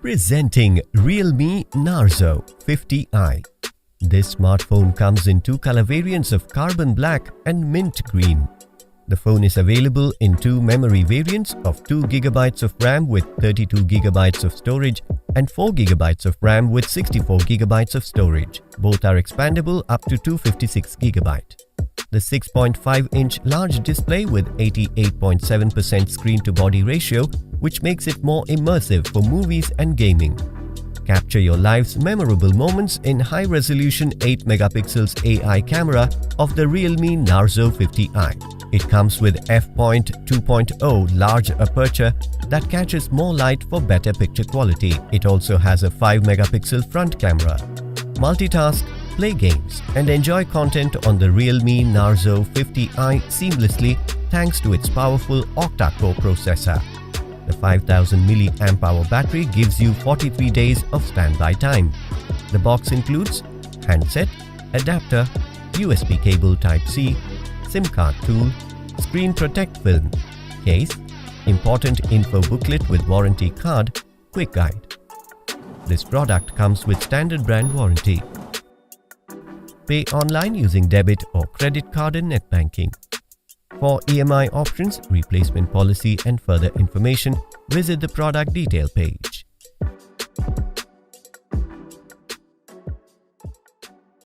Presenting Realme Narzo 50i. This smartphone comes in two color variants of carbon black and mint green. The phone is available in two memory variants of 2GB of RAM with 32GB of storage and 4GB of RAM with 64GB of storage. Both are expandable up to 256GB. The 6.5-inch large display with 88.7% screen-to-body ratio, which makes it more immersive for movies and gaming. Capture your life's memorable moments in high-resolution 8MP AI camera of the Realme Narzo 50i. It comes with f.2.0 large aperture that catches more light for better picture quality. It also has a 5MP front camera. Multitask, play games, and enjoy content on the Realme Narzo 50i seamlessly thanks to its powerful Octa-core Processor. The 5000 mAh battery gives you 43 days of standby time. The box includes handset, adapter, USB cable Type-C, SIM card tool, screen protect film, case, important info booklet with warranty card, quick guide. This product comes with standard brand warranty. Pay online using debit or credit card and net banking. For EMI options, replacement policy and further information, visit the product detail page.